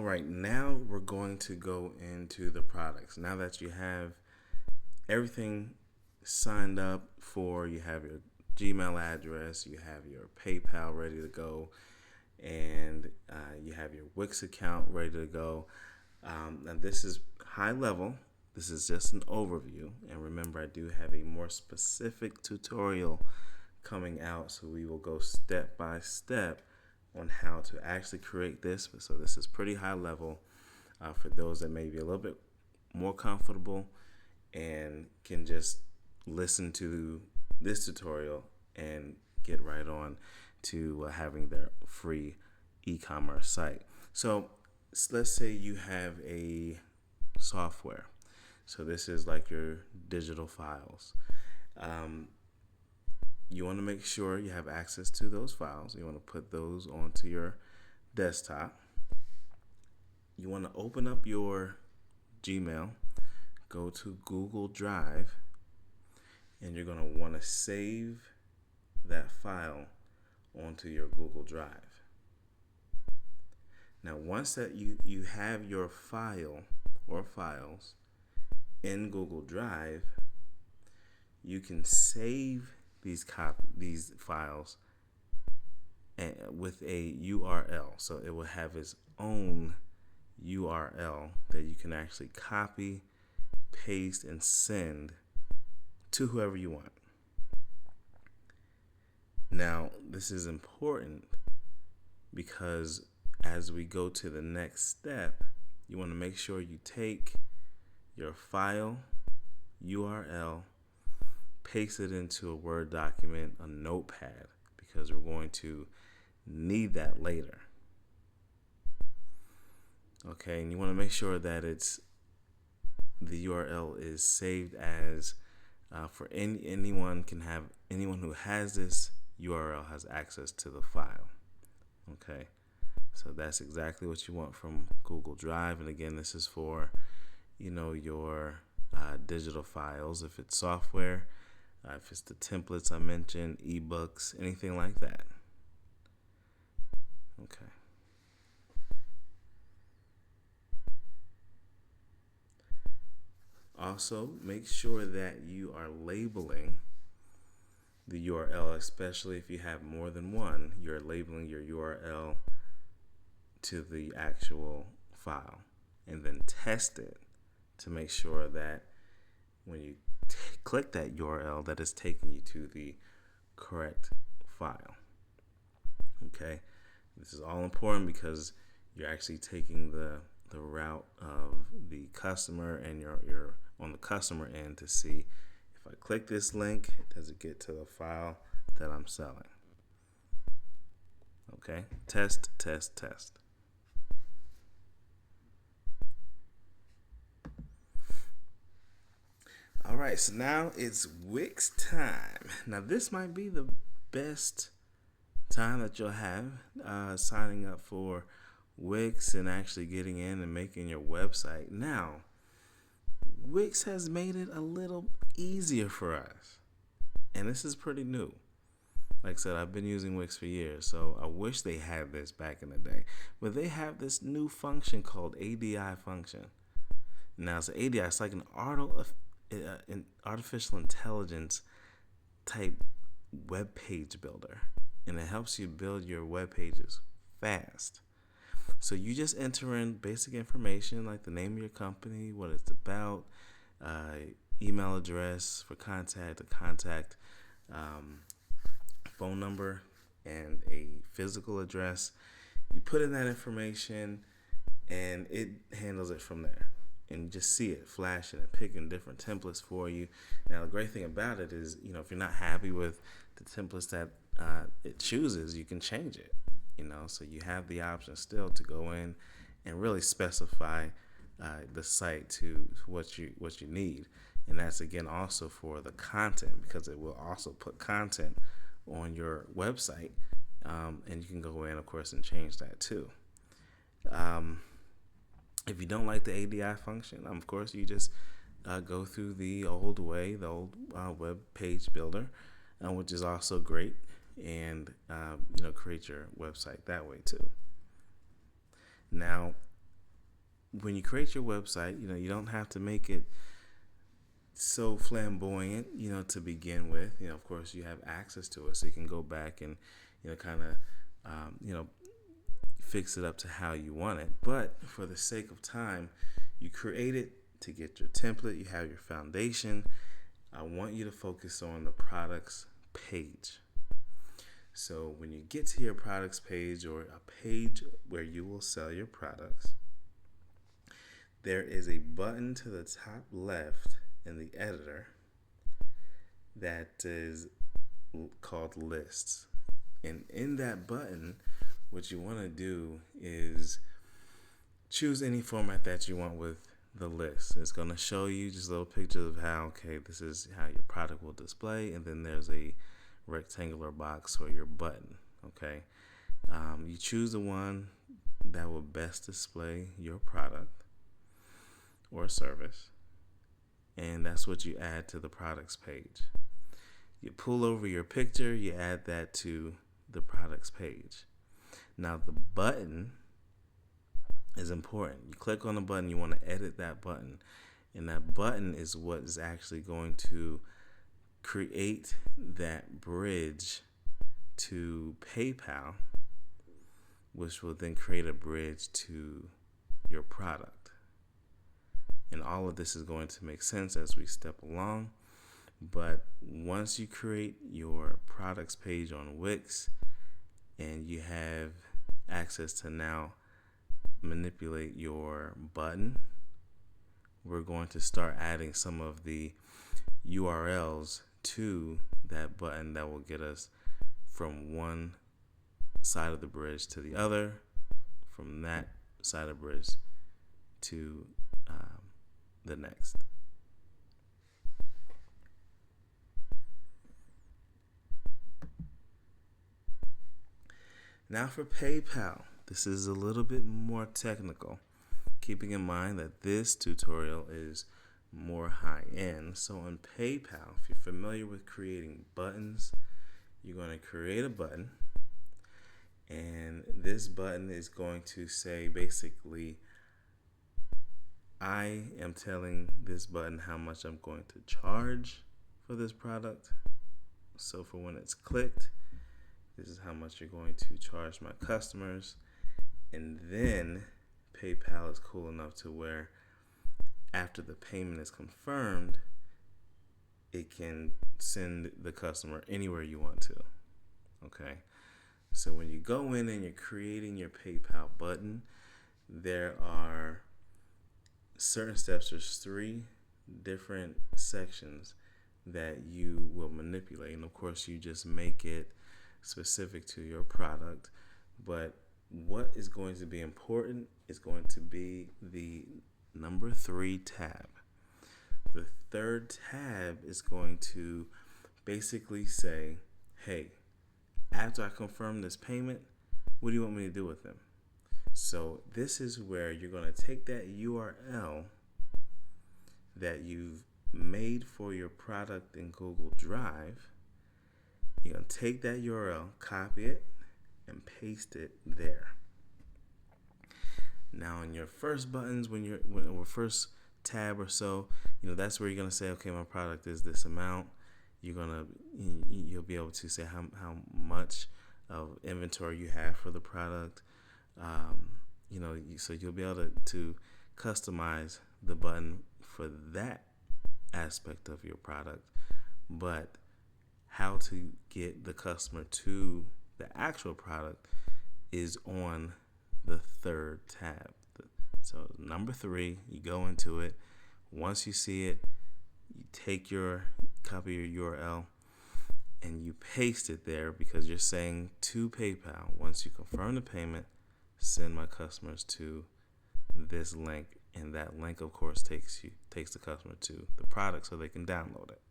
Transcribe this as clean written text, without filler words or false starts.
All right, now we're going to go into the products. Now that you have everything signed up for, you have your Gmail address, you have your PayPal ready to go, and you have your Wix account ready to go. And this is high level. This is just an overview. And remember, I do have a more specific tutorial coming out, so we will go step by step on how to actually create this. So this is pretty high level for those that may be a little bit more comfortable and can just listen to this tutorial and get right on to having their free e-commerce site. So let's say you have a software. So this is like your digital files. You want to make sure you have access to those files. You want to put those onto your desktop. You want to open up your Gmail, go to Google Drive, and you're going to want to save that file onto your Google Drive. Now, once that you have your file or files in Google Drive, you can save these files with a URL. So it will have its own URL that you can actually copy, paste, and send to whoever you want. Now, this is important because as we go to the next step, you want to make sure you take your file URL, paste it into a Word document, a notepad, because we're going to need that later. Okay, and you want to make sure that the URL is saved as for anyone who has this URL has access to the file. Okay, so that's exactly what you want from Google Drive. And again, this is for your digital files. If it's software, if it's the templates I mentioned, ebooks, anything like that. Okay. Also, make sure that you are labeling the URL, especially if you have more than one. You're labeling your URL to the actual file, and then test it to make sure that when you click that URL, that it's taking you to the correct file. Okay, this is all important because you're actually taking the route of the customer, and you're on the customer end to see if I click this link, does it get to the file that I'm selling? Okay, test. All right, so now it's Wix time. Now this might be the best time that you'll have signing up for Wix and actually getting in and making your website. Now, Wix has made it a little easier for us, and this is pretty new. Like I said, I've been using Wix for years, so I wish they had this back in the day. But they have this new function called ADI function. Now, it's ADI. It's like an artificial intelligence type web page builder, and it helps you build your web pages fast. So you just enter in basic information like the name of your company, what it's about, email address for contact, phone number, and a physical address. You put in that information, and it handles it from there. And you just see it flashing and picking different templates for you. Now, the great thing about it is, if you're not happy with the templates that it chooses, you can change it. So you have the option still to go in and really specify the site to what you need. And that's again also for the content, because it will also put content on your website, and you can go in, of course, and change that too. If you don't like the ADI function, of course, you just go through the old way, the old web page builder, which is also great, and create your website that way too. Now, when you create your website, you don't have to make it so flamboyant, to begin with. Of course, you have access to it, so you can go back and, kind of, fix it up to how you want it. But for the sake of time, you create it to get your template. You have your foundation. I want you to focus on the products page. So when you get to your products page, or a page where you will sell your products, there is a button to the top left in the editor that is called lists. And in that button, what you want to do is choose any format that you want with the list. It's going to show you just little pictures of how, okay, this is how your product will display, and then there's a rectangular box for your button. Okay, you choose the one that will best display your product or service, and that's what you add to the products page. You pull over your picture, you add that to the products page. Now the button is important. You click on the button, you want to edit that button, and that button is what is actually going to create that bridge to PayPal, which will then create a bridge to your product. And all of this is going to make sense as we step along. But once you create your products page on Wix and you have access to now manipulate your button, we're going to start adding some of the URLs to that button that will get us from one side of the bridge to the other, from that side of the bridge to the next. Now for PayPal, this is a little bit more technical, keeping in mind that this tutorial is more high end. So on PayPal, if you're familiar with creating buttons, you're going to create a button, and this button is going to say basically, I am telling this button how much I'm going to charge for this product. So for when it's clicked, this is how much you're going to charge my customers. And then PayPal is cool enough to where after the payment is confirmed, it can send the customer anywhere you want to. Okay. So when you go in and you're creating your PayPal button, there are certain steps. There's 3 different sections that you will manipulate. And of course, you just make it specific to your product. But what is going to be important is going to be the number 3 tab. The 3rd tab is going to basically say, hey, after I confirm this payment, what do you want me to do with them? So this is where you're going to take that URL that you've made for your product in Google Drive. You're going to take that URL, copy it, and paste it there. Now in your first buttons, when first tab or so, that's where you're going to say, okay, my product is this amount. You'll be able to say how much of inventory you have for the product. So you'll be able to customize the button for that aspect of your product. But how to get the customer to the actual product is on the 3rd tab. So number 3, you go into it. Once you see it, you take your copy your URL and you paste it there, because you're saying to PayPal, once you confirm the payment, send my customers to this link, and that link of course takes the customer to the product so they can download it.